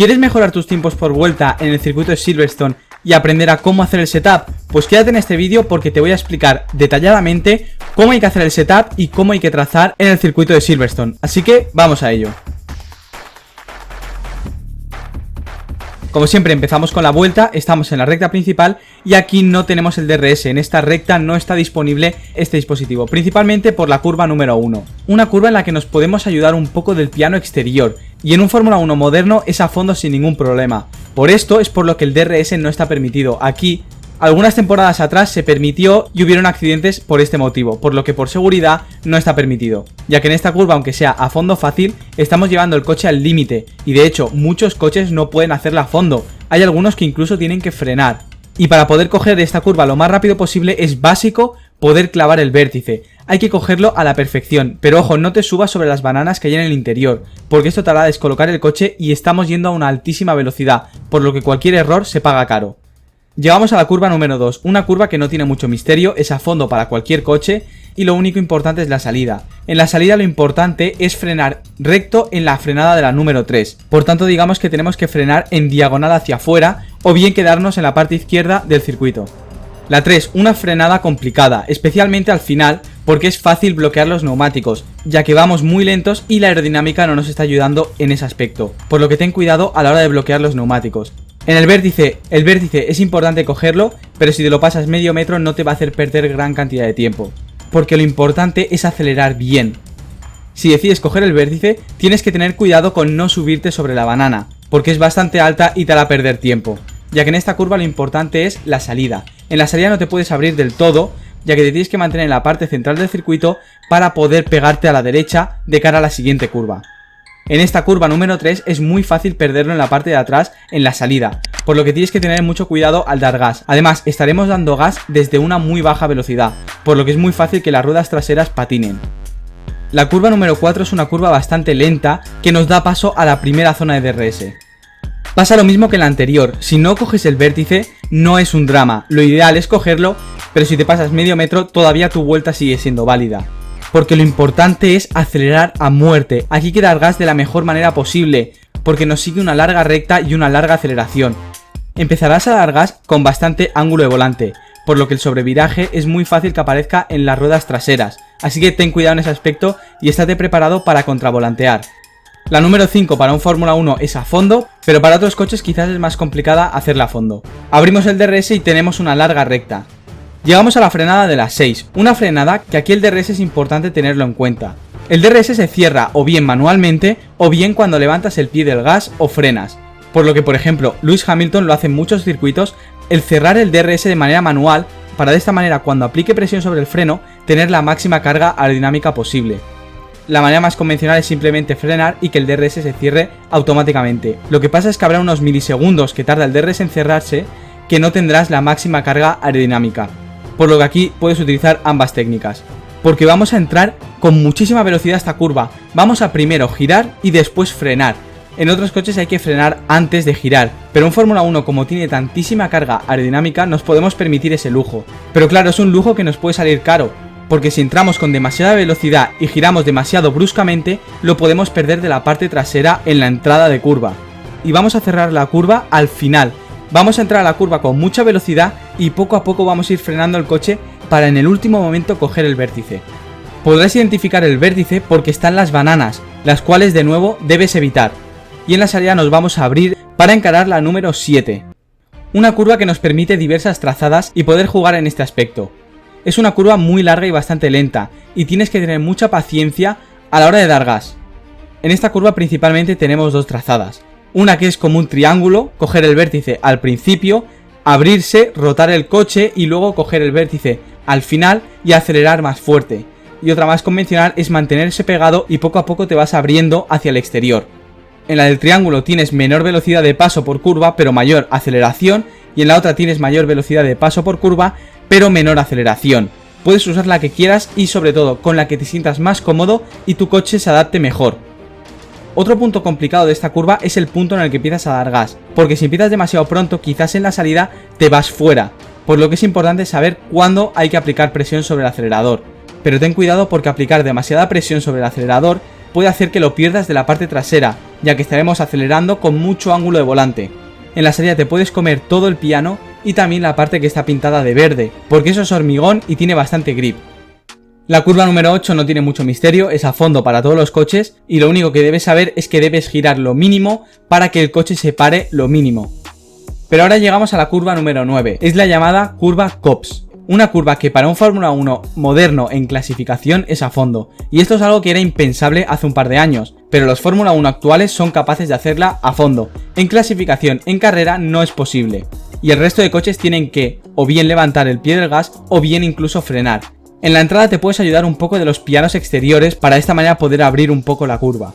¿Quieres mejorar tus tiempos por vuelta en el circuito de Silverstone y aprender a cómo hacer el setup? Pues quédate en este vídeo porque te voy a explicar detalladamente cómo hay que hacer el setup y cómo hay que trazar en el circuito de Silverstone. Así que vamos a ello. Como siempre empezamos con la vuelta, estamos en la recta principal y aquí no tenemos el DRS, en esta recta no está disponible este dispositivo, principalmente por la curva número 1. Una curva en la que nos podemos ayudar un poco del piano exterior y en un Fórmula 1 moderno es a fondo sin ningún problema. Por esto es por lo que el DRS no está permitido. Aquí, algunas temporadas atrás se permitió y hubieron accidentes por este motivo, por lo que por seguridad no está permitido, ya que en esta curva, aunque sea a fondo fácil, estamos llevando el coche al límite y de hecho muchos coches no pueden hacerla a fondo, hay algunos que incluso tienen que frenar. Y para poder coger esta curva lo más rápido posible es básico poder clavar el vértice, hay que cogerlo a la perfección, pero ojo, no te subas sobre las bananas que hay en el interior, porque esto te hará descolocar el coche y estamos yendo a una altísima velocidad, por lo que cualquier error se paga caro. Llegamos a la curva número 2, una curva que no tiene mucho misterio, es a fondo para cualquier coche y lo único importante es la salida. En la salida lo importante es frenar recto en la frenada de la número 3, por tanto digamos que tenemos que frenar en diagonal hacia afuera o bien quedarnos en la parte izquierda del circuito. La 3, una frenada complicada, especialmente al final porque es fácil bloquear los neumáticos, ya que vamos muy lentos y la aerodinámica no nos está ayudando en ese aspecto, por lo que ten cuidado a la hora de bloquear los neumáticos. En el vértice es importante cogerlo, pero si te lo pasas medio metro no te va a hacer perder gran cantidad de tiempo, porque lo importante es acelerar bien. Si decides coger el vértice, tienes que tener cuidado con no subirte sobre la banana, porque es bastante alta y te hará perder tiempo, ya que en esta curva lo importante es la salida. En la salida no te puedes abrir del todo, ya que te tienes que mantener en la parte central del circuito para poder pegarte a la derecha de cara a la siguiente curva. En esta curva número 3 es muy fácil perderlo en la parte de atrás en la salida, por lo que tienes que tener mucho cuidado al dar gas. Además, estaremos dando gas desde una muy baja velocidad, por lo que es muy fácil que las ruedas traseras patinen. La curva número 4 es una curva bastante lenta que nos da paso a la primera zona de DRS. Pasa lo mismo que en la anterior, si no coges el vértice no es un drama, lo ideal es cogerlo, pero si te pasas medio metro todavía tu vuelta sigue siendo válida. Porque lo importante es acelerar a muerte, aquí hay que dar gas de la mejor manera posible, porque nos sigue una larga recta y una larga aceleración. Empezarás a dar gas con bastante ángulo de volante, por lo que el sobreviraje es muy fácil que aparezca en las ruedas traseras, así que ten cuidado en ese aspecto y estate preparado para contravolantear. La número 5 para un Fórmula 1 es a fondo, pero para otros coches quizás es más complicada hacerla a fondo. Abrimos el DRS y tenemos una larga recta. Llegamos a la frenada de las 6, una frenada que aquí el DRS es importante tenerlo en cuenta. El DRS se cierra o bien manualmente o bien cuando levantas el pie del gas o frenas, por lo que por ejemplo Lewis Hamilton lo hace en muchos circuitos, el cerrar el DRS de manera manual para de esta manera cuando aplique presión sobre el freno tener la máxima carga aerodinámica posible. La manera más convencional es simplemente frenar y que el DRS se cierre automáticamente. Lo que pasa es que habrá unos milisegundos que tarda el DRS en cerrarse que no tendrás la máxima carga aerodinámica. Por lo que aquí puedes utilizar ambas técnicas, porque vamos a entrar con muchísima velocidad a esta curva, vamos a primero girar y después frenar. En otros coches hay que frenar antes de girar, pero en Fórmula 1 como tiene tantísima carga aerodinámica nos podemos permitir ese lujo. Pero claro, es un lujo que nos puede salir caro, porque si entramos con demasiada velocidad y giramos demasiado bruscamente, lo podemos perder de la parte trasera en la entrada de curva. Y vamos a cerrar la curva al final. Vamos a entrar a la curva con mucha velocidad y poco a poco vamos a ir frenando el coche para en el último momento coger el vértice. Podrás identificar el vértice porque están las bananas, las cuales de nuevo debes evitar. Y en la salida nos vamos a abrir para encarar la número 7. Una curva que nos permite diversas trazadas y poder jugar en este aspecto. Es una curva muy larga y bastante lenta y tienes que tener mucha paciencia a la hora de dar gas. En esta curva principalmente tenemos dos trazadas. Una que es como un triángulo, coger el vértice al principio, abrirse, rotar el coche y luego coger el vértice al final y acelerar más fuerte. Y otra más convencional es mantenerse pegado y poco a poco te vas abriendo hacia el exterior. En la del triángulo tienes menor velocidad de paso por curva pero mayor aceleración y en la otra tienes mayor velocidad de paso por curva pero menor aceleración. Puedes usar la que quieras y sobre todo con la que te sientas más cómodo y tu coche se adapte mejor. Otro punto complicado de esta curva es el punto en el que empiezas a dar gas, porque si empiezas demasiado pronto quizás en la salida te vas fuera, por lo que es importante saber cuándo hay que aplicar presión sobre el acelerador. Pero ten cuidado porque aplicar demasiada presión sobre el acelerador puede hacer que lo pierdas de la parte trasera ya que estaremos acelerando con mucho ángulo de volante. En la salida te puedes comer todo el piano y también la parte que está pintada de verde, porque eso es hormigón y tiene bastante grip. La curva número 8 no tiene mucho misterio, es a fondo para todos los coches y lo único que debes saber es que debes girar lo mínimo para que el coche se pare lo mínimo. Pero ahora llegamos a la curva número 9, es la llamada curva Copse. Una curva que para un Fórmula 1 moderno en clasificación es a fondo, y esto es algo que era impensable hace un par de años, pero los Fórmula 1 actuales son capaces de hacerla a fondo. En clasificación, en carrera no es posible, y el resto de coches tienen que o bien levantar el pie del gas o bien incluso frenar. En la entrada te puedes ayudar un poco de los pianos exteriores para de esta manera poder abrir un poco la curva.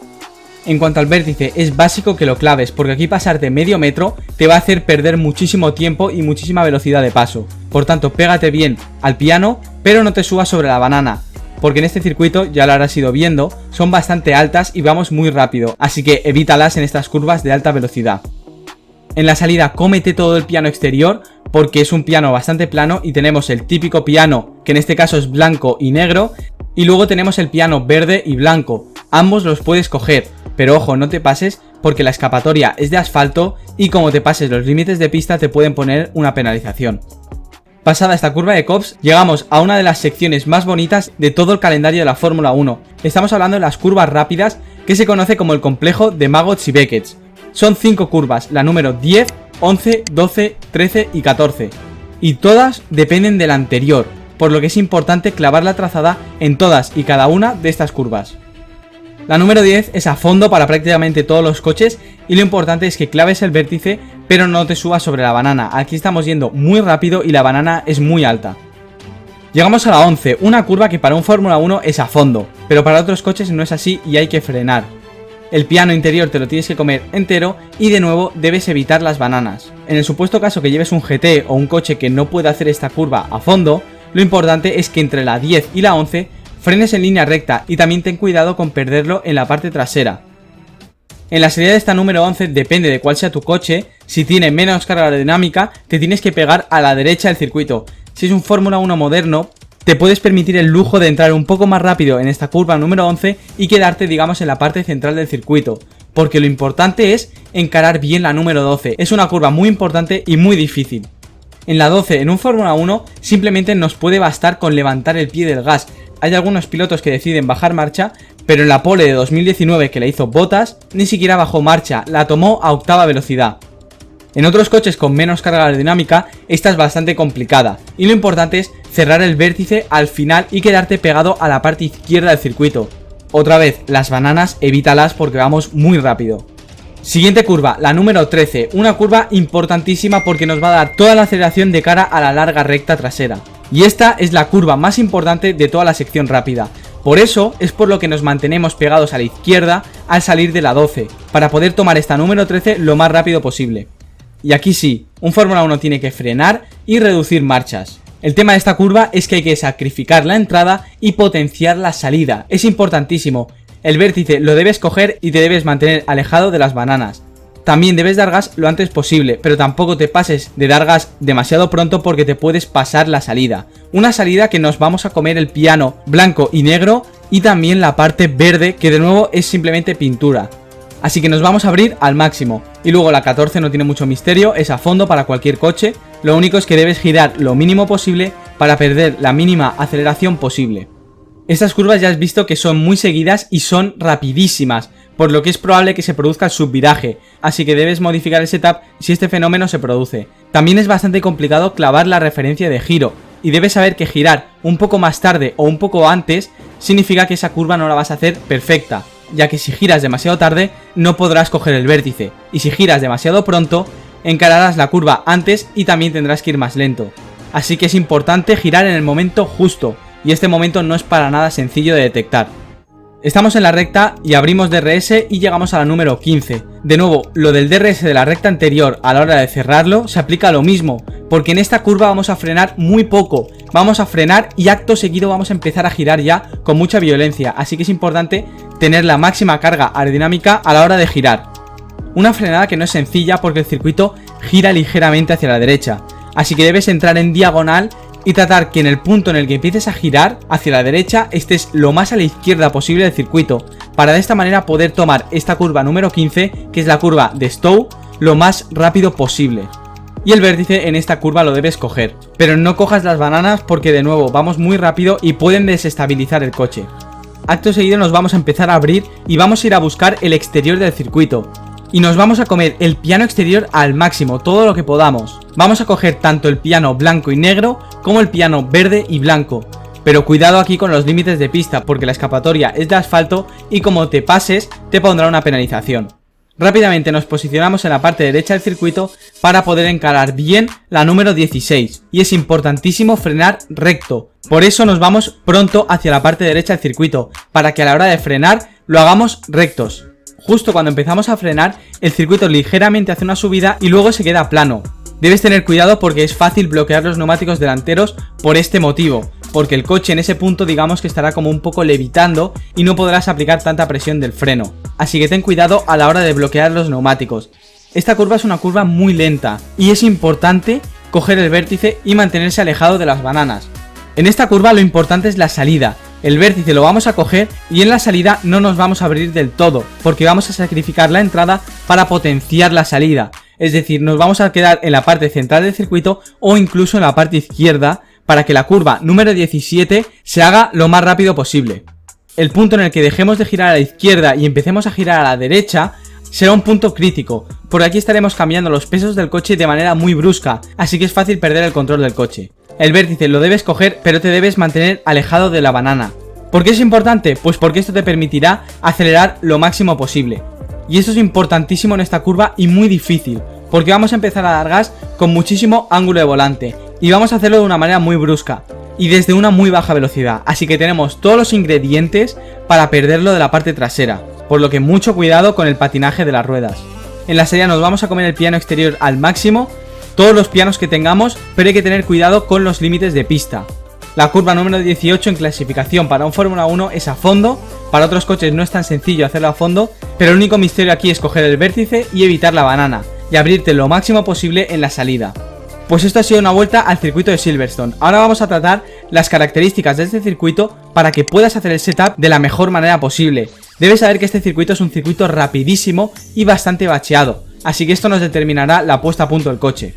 En cuanto al vértice, es básico que lo claves, porque aquí pasarte medio metro te va a hacer perder muchísimo tiempo y muchísima velocidad de paso. Por tanto, pégate bien al piano, pero no te subas sobre la banana, porque en este circuito, ya lo habrás ido viendo, son bastante altas y vamos muy rápido, así que evítalas en estas curvas de alta velocidad. En la salida, cómete todo el piano exterior, porque es un piano bastante plano y tenemos el típico piano, que en este caso es blanco y negro, y luego tenemos el piano verde y blanco. Ambos los puedes coger, pero ojo, no te pases porque la escapatoria es de asfalto y como te pases los límites de pista te pueden poner una penalización. Pasada esta curva de Copse, llegamos a una de las secciones más bonitas de todo el calendario de la Fórmula 1. Estamos hablando de las curvas rápidas, que se conoce como el complejo de Maggots y Beckett. Son 5 curvas, la número 10, 11, 12, 13 y 14. Y todas dependen de la anterior, por lo que es importante clavar la trazada en todas y cada una de estas curvas. La número 10 es a fondo para prácticamente todos los coches y lo importante es que claves el vértice pero no te subas sobre la banana. Aquí estamos yendo muy rápido y la banana es muy alta. Llegamos a la 11, una curva que para un Fórmula 1 es a fondo, pero para otros coches no es así y hay que frenar. El piano interior te lo tienes que comer entero y de nuevo debes evitar las bananas. En el supuesto caso que lleves un GT o un coche que no pueda hacer esta curva a fondo, lo importante es que entre la 10 y la 11 frenes en línea recta y también ten cuidado con perderlo en la parte trasera. En la salida de esta número 11 depende de cuál sea tu coche, si tiene menos carga aerodinámica te tienes que pegar a la derecha del circuito. Si es un Fórmula 1 moderno te puedes permitir el lujo de entrar un poco más rápido en esta curva número 11 y quedarte digamos en la parte central del circuito, porque lo importante es encarar bien la número 12, es una curva muy importante y muy difícil. En la 12 en un Fórmula 1 simplemente nos puede bastar con levantar el pie del gas. Hay algunos pilotos que deciden bajar marcha, pero en la pole de 2019 que la hizo Bottas, ni siquiera bajó marcha, la tomó a octava velocidad. En otros coches con menos carga aerodinámica, esta es bastante complicada, y lo importante es cerrar el vértice al final y quedarte pegado a la parte izquierda del circuito. Otra vez, las bananas evítalas porque vamos muy rápido. Siguiente curva, la número 13, una curva importantísima porque nos va a dar toda la aceleración de cara a la larga recta trasera. Y esta es la curva más importante de toda la sección rápida. Por eso es por lo que nos mantenemos pegados a la izquierda al salir de la 12, para poder tomar esta número 13 lo más rápido posible. Y aquí sí, un Fórmula 1 tiene que frenar y reducir marchas. El tema de esta curva es que hay que sacrificar la entrada y potenciar la salida, es importantísimo. El vértice lo debes coger y te debes mantener alejado de las bananas. También debes dar gas lo antes posible, pero tampoco te pases de dar gas demasiado pronto porque te puedes pasar la salida. Una salida que nos vamos a comer el piano blanco y negro y también la parte verde que de nuevo es simplemente pintura. Así que nos vamos a abrir al máximo. Y luego la 14 no tiene mucho misterio, es a fondo para cualquier coche. Lo único es que debes girar lo mínimo posible para perder la mínima aceleración posible. Estas curvas ya has visto que son muy seguidas y son rapidísimas, por lo que es probable que se produzca el subviraje, así que debes modificar el setup si este fenómeno se produce. También es bastante complicado clavar la referencia de giro, y debes saber que girar un poco más tarde o un poco antes significa que esa curva no la vas a hacer perfecta, ya que si giras demasiado tarde no podrás coger el vértice, y si giras demasiado pronto encararás la curva antes y también tendrás que ir más lento. Así que es importante girar en el momento justo, y este momento no es para nada sencillo de detectar. Estamos en la recta y abrimos DRS y llegamos a la número 15. De nuevo, lo del DRS de la recta anterior a la hora de cerrarlo se aplica lo mismo, porque en esta curva vamos a frenar muy poco, vamos a frenar y acto seguido vamos a empezar a girar ya con mucha violencia, así que es importante tener la máxima carga aerodinámica a la hora de girar. Una frenada que no es sencilla porque el circuito gira ligeramente hacia la derecha, así que debes entrar en diagonal y tratar que en el punto en el que empieces a girar hacia la derecha estés lo más a la izquierda posible del circuito, para de esta manera poder tomar esta curva número 15, que es la curva de Stowe, lo más rápido posible. Y el vértice en esta curva lo debes coger, pero no cojas las bananas porque de nuevo vamos muy rápido y pueden desestabilizar el coche. Acto seguido nos vamos a empezar a abrir y vamos a ir a buscar el exterior del circuito. Y nos vamos a comer el piano exterior al máximo, todo lo que podamos. Vamos a coger tanto el piano blanco y negro como el piano verde y blanco. Pero cuidado aquí con los límites de pista porque la escapatoria es de asfalto y como te pases te pondrá una penalización. Rápidamente nos posicionamos en la parte derecha del circuito para poder encarar bien la número 16 y es importantísimo frenar recto, por eso nos vamos pronto hacia la parte derecha del circuito, para que a la hora de frenar lo hagamos rectos. Justo cuando empezamos a frenar el circuito ligeramente hace una subida y luego se queda plano. Debes tener cuidado porque es fácil bloquear los neumáticos delanteros por este motivo, porque el coche en ese punto digamos que estará como un poco levitando y no podrás aplicar tanta presión del freno. Así que ten cuidado a la hora de bloquear los neumáticos. Esta curva es una curva muy lenta y es importante coger el vértice y mantenerse alejado de las bananas. En esta curva lo importante es la salida. El vértice lo vamos a coger y en la salida no nos vamos a abrir del todo, porque vamos a sacrificar la entrada para potenciar la salida. Es decir, nos vamos a quedar en la parte central del circuito o incluso en la parte izquierda para que la curva número 17 se haga lo más rápido posible. El punto en el que dejemos de girar a la izquierda y empecemos a girar a la derecha será un punto crítico, porque aquí estaremos cambiando los pesos del coche de manera muy brusca, así que es fácil perder el control del coche. El vértice lo debes coger, pero te debes mantener alejado de la banana. ¿Por qué es importante? Pues porque esto te permitirá acelerar lo máximo posible. Y esto es importantísimo en esta curva y muy difícil, porque vamos a empezar a dar gas con muchísimo ángulo de volante y vamos a hacerlo de una manera muy brusca y desde una muy baja velocidad, así que tenemos todos los ingredientes para perderlo de la parte trasera, por lo que mucho cuidado con el patinaje de las ruedas. En la salida nos vamos a comer el piano exterior al máximo, todos los pianos que tengamos, pero hay que tener cuidado con los límites de pista. La curva número 18 en clasificación para un Fórmula 1 es a fondo, para otros coches no es tan sencillo hacerlo a fondo, pero el único misterio aquí es coger el vértice y evitar la banana, y abrirte lo máximo posible en la salida. Pues esto ha sido una vuelta al circuito de Silverstone. Ahora vamos a tratar las características de este circuito para que puedas hacer el setup de la mejor manera posible. Debes saber que este circuito es un circuito rapidísimo y bastante bacheado, así que esto nos determinará la puesta a punto del coche.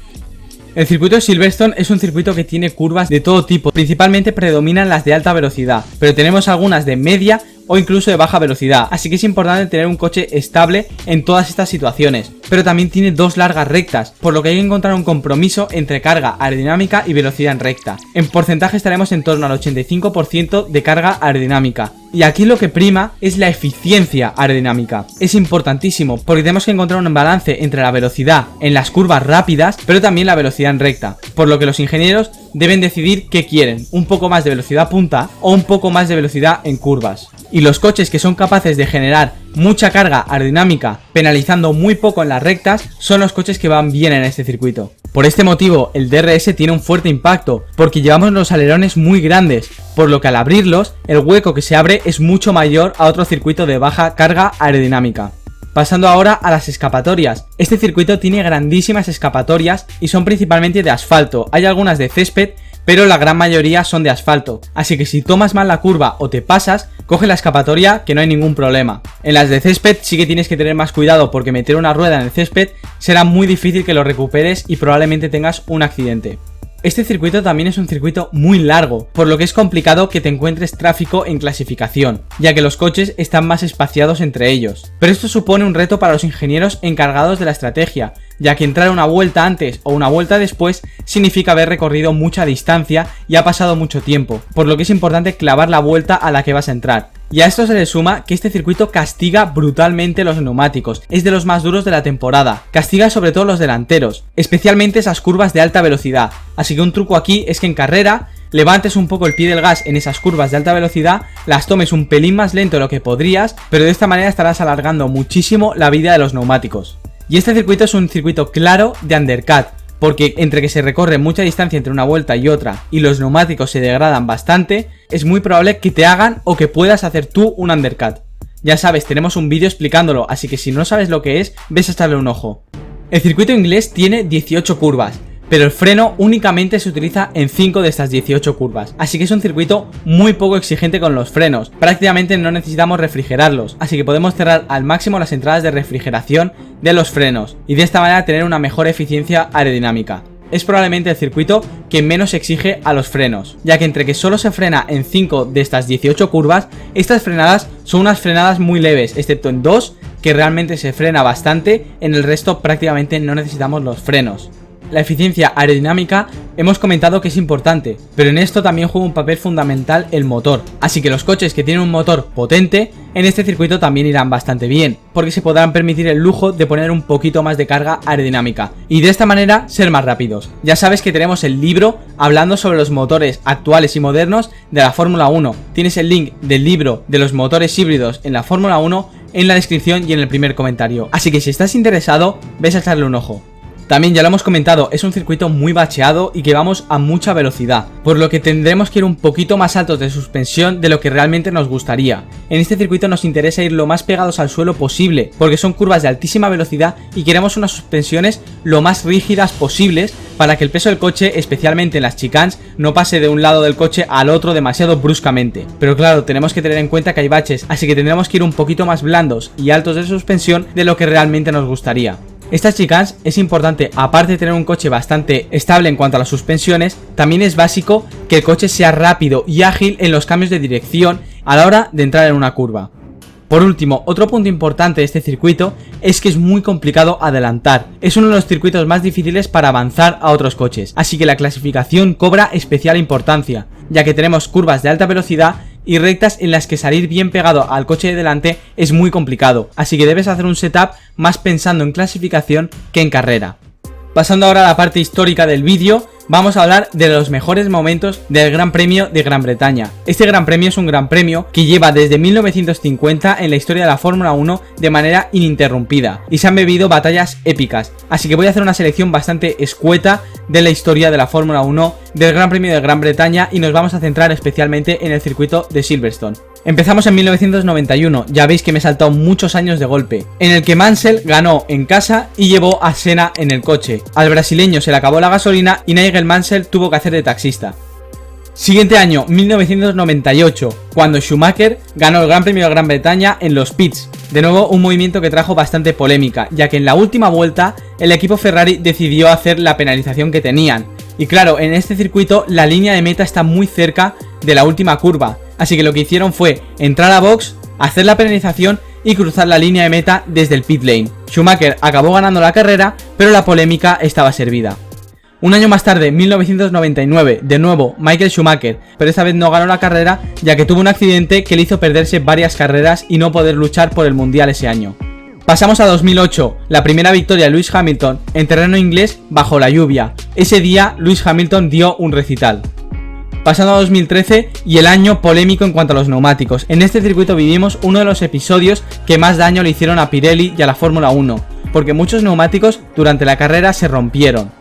El circuito de Silverstone es un circuito que tiene curvas de todo tipo, principalmente predominan las de alta velocidad, pero tenemos algunas de media o incluso de baja velocidad, así que es importante tener un coche estable en todas estas situaciones, pero también tiene dos largas rectas, por lo que hay que encontrar un compromiso entre carga aerodinámica y velocidad en recta. En porcentaje estaremos en torno al 85% de carga aerodinámica, y aquí lo que prima es la eficiencia aerodinámica. Es importantísimo porque tenemos que encontrar un balance entre la velocidad en las curvas rápidas, pero también la velocidad en recta, por lo que los ingenieros deben decidir qué quieren, un poco más de velocidad punta o un poco más de velocidad en curvas. Y los coches que son capaces de generar mucha carga aerodinámica penalizando muy poco en las rectas son los coches que van bien en este circuito. Por este motivo el DRS tiene un fuerte impacto porque llevamos los alerones muy grandes, por lo que al abrirlos el hueco que se abre es mucho mayor a otro circuito de baja carga aerodinámica. Pasando ahora a las escapatorias. Este circuito tiene grandísimas escapatorias y son principalmente de asfalto. Hay algunas de césped, pero la gran mayoría son de asfalto, así que si tomas mal la curva o te pasas, coge la escapatoria que no hay ningún problema. En las de césped sí que tienes que tener más cuidado porque meter una rueda en el césped será muy difícil que lo recuperes y probablemente tengas un accidente. Este circuito también es un circuito muy largo, por lo que es complicado que te encuentres tráfico en clasificación, ya que los coches están más espaciados entre ellos. Pero esto supone un reto para los ingenieros encargados de la estrategia, ya que entrar una vuelta antes o una vuelta después significa haber recorrido mucha distancia y ha pasado mucho tiempo, por lo que es importante clavar la vuelta a la que vas a entrar. Y a esto se le suma que este circuito castiga brutalmente los neumáticos, es de los más duros de la temporada, castiga sobre todo los delanteros, especialmente esas curvas de alta velocidad, así que un truco aquí es que en carrera levantes un poco el pie del gas en esas curvas de alta velocidad, las tomes un pelín más lento de lo que podrías, pero de esta manera estarás alargando muchísimo la vida de los neumáticos. Y este circuito es un circuito claro de undercut, porque entre que se recorre mucha distancia entre una vuelta y otra y los neumáticos se degradan bastante, es muy probable que te hagan o que puedas hacer tú un undercut. Ya sabes, tenemos un vídeo explicándolo, así que si no sabes lo que es, ves a echarle un ojo. El circuito inglés tiene 18 curvas, pero el freno únicamente se utiliza en 5 de estas 18 curvas, así que es un circuito muy poco exigente con los frenos, prácticamente no necesitamos refrigerarlos, así que podemos cerrar al máximo las entradas de refrigeración de los frenos y de esta manera tener una mejor eficiencia aerodinámica. Es probablemente el circuito que menos exige a los frenos, ya que entre que solo se frena en 5 de estas 18 curvas, estas frenadas son unas frenadas muy leves, excepto en 2 que realmente se frena bastante, en el resto prácticamente no necesitamos los frenos. La eficiencia aerodinámica hemos comentado que es importante, pero en esto también juega un papel fundamental el motor, así que los coches que tienen un motor potente en este circuito también irán bastante bien, porque se podrán permitir el lujo de poner un poquito más de carga aerodinámica y de esta manera ser más rápidos. Ya sabes que tenemos el libro hablando sobre los motores actuales y modernos de la Fórmula 1, tienes el link del libro de los motores híbridos en la Fórmula 1 en la descripción y en el primer comentario, así que si estás interesado, ves a echarle un ojo. También ya lo hemos comentado, es un circuito muy bacheado y que vamos a mucha velocidad, por lo que tendremos que ir un poquito más altos de suspensión de lo que realmente nos gustaría. En este circuito nos interesa ir lo más pegados al suelo posible, porque son curvas de altísima velocidad y queremos unas suspensiones lo más rígidas posibles para que el peso del coche, especialmente en las chicanes, no pase de un lado del coche al otro demasiado bruscamente. Pero claro, tenemos que tener en cuenta que hay baches, así que tendremos que ir un poquito más blandos y altos de suspensión de lo que realmente nos gustaría. Estas chicanes es importante, aparte de tener un coche bastante estable en cuanto a las suspensiones, también es básico que el coche sea rápido y ágil en los cambios de dirección a la hora de entrar en una curva. Por último, otro punto importante de este circuito es que es muy complicado adelantar. Es uno de los circuitos más difíciles para avanzar a otros coches, así que la clasificación cobra especial importancia, ya que tenemos curvas de alta velocidad y rectas en las que salir bien pegado al coche de delante es muy complicado, así que debes hacer un setup más pensando en clasificación que en carrera. Pasando ahora a la parte histórica del vídeo, vamos a hablar de los mejores momentos del Gran Premio de Gran Bretaña. Este Gran Premio es un Gran Premio que lleva desde 1950 en la historia de la Fórmula 1 de manera ininterrumpida y se han bebido batallas épicas, así que voy a hacer una selección bastante escueta de la historia de la Fórmula 1 del Gran Premio de Gran Bretaña y nos vamos a centrar especialmente en el circuito de Silverstone. Empezamos en 1991, ya veis que me he saltado muchos años de golpe, en el que Mansell ganó en casa y llevó a Senna en el coche. Al brasileño se le acabó la gasolina y Nigel Mansell tuvo que hacer de taxista. Siguiente año, 1998, cuando Schumacher ganó el Gran Premio de Gran Bretaña en los pits. De nuevo un movimiento que trajo bastante polémica, ya que en la última vuelta el equipo Ferrari decidió hacer la penalización que tenían. Y claro, en este circuito la línea de meta está muy cerca de la última curva, así que lo que hicieron fue entrar a box, hacer la penalización y cruzar la línea de meta desde el pit lane. Schumacher acabó ganando la carrera, pero la polémica estaba servida. Un año más tarde, 1999, de nuevo Michael Schumacher, pero esta vez no ganó la carrera ya que tuvo un accidente que le hizo perderse varias carreras y no poder luchar por el mundial ese año. Pasamos a 2008, la primera victoria de Lewis Hamilton en terreno inglés bajo la lluvia. Ese día Lewis Hamilton dio un recital. Pasando a 2013 y el año polémico en cuanto a los neumáticos. En este circuito vivimos uno de los episodios que más daño le hicieron a Pirelli y a la Fórmula 1, porque muchos neumáticos durante la carrera se rompieron.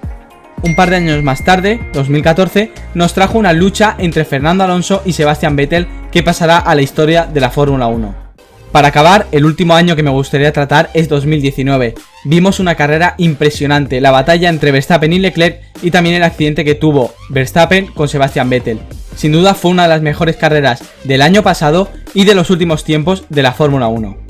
Un par de años más tarde, 2014, nos trajo una lucha entre Fernando Alonso y Sebastian Vettel que pasará a la historia de la Fórmula 1. Para acabar, el último año que me gustaría tratar es 2019. Vimos una carrera impresionante, la batalla entre Verstappen y Leclerc y también el accidente que tuvo Verstappen con Sebastian Vettel. Sin duda fue una de las mejores carreras del año pasado y de los últimos tiempos de la Fórmula 1.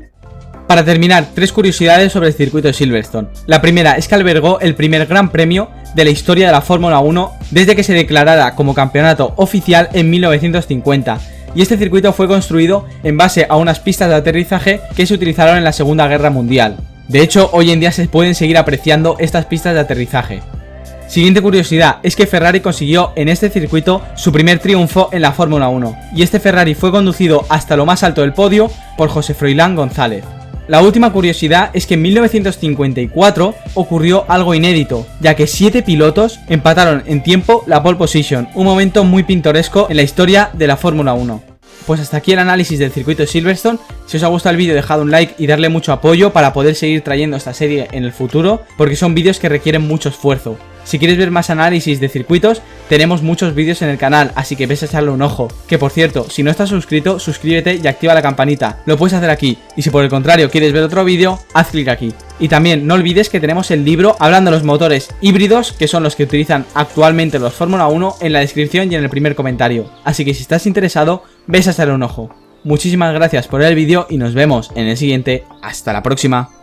Para terminar, 3 curiosidades sobre el circuito de Silverstone. La primera es que albergó el primer Gran Premio de la historia de la Fórmula 1 desde que se declarara como campeonato oficial en 1950. Y este circuito fue construido en base a unas pistas de aterrizaje que se utilizaron en la Segunda Guerra Mundial. De hecho, hoy en día se pueden seguir apreciando estas pistas de aterrizaje. Siguiente curiosidad es que Ferrari consiguió en este circuito su primer triunfo en la Fórmula 1, y este Ferrari fue conducido hasta lo más alto del podio por José Froilán González. La última curiosidad es que en 1954 ocurrió algo inédito, ya que 7 pilotos empataron en tiempo la pole position, un momento muy pintoresco en la historia de la Fórmula 1. Pues hasta aquí el análisis del circuito de Silverstone. Si os ha gustado el vídeo, dejad un like y darle mucho apoyo para poder seguir trayendo esta serie en el futuro, porque son vídeos que requieren mucho esfuerzo. Si quieres ver más análisis de circuitos, tenemos muchos vídeos en el canal, así que ves a echarle un ojo. Que por cierto, si no estás suscrito, suscríbete y activa la campanita, lo puedes hacer aquí. Y si por el contrario quieres ver otro vídeo, haz clic aquí. Y también no olvides que tenemos el libro hablando de los motores híbridos, que son los que utilizan actualmente los Fórmula 1, en la descripción y en el primer comentario. Así que si estás interesado, ves a echarle un ojo. Muchísimas gracias por ver el vídeo y nos vemos en el siguiente. Hasta la próxima.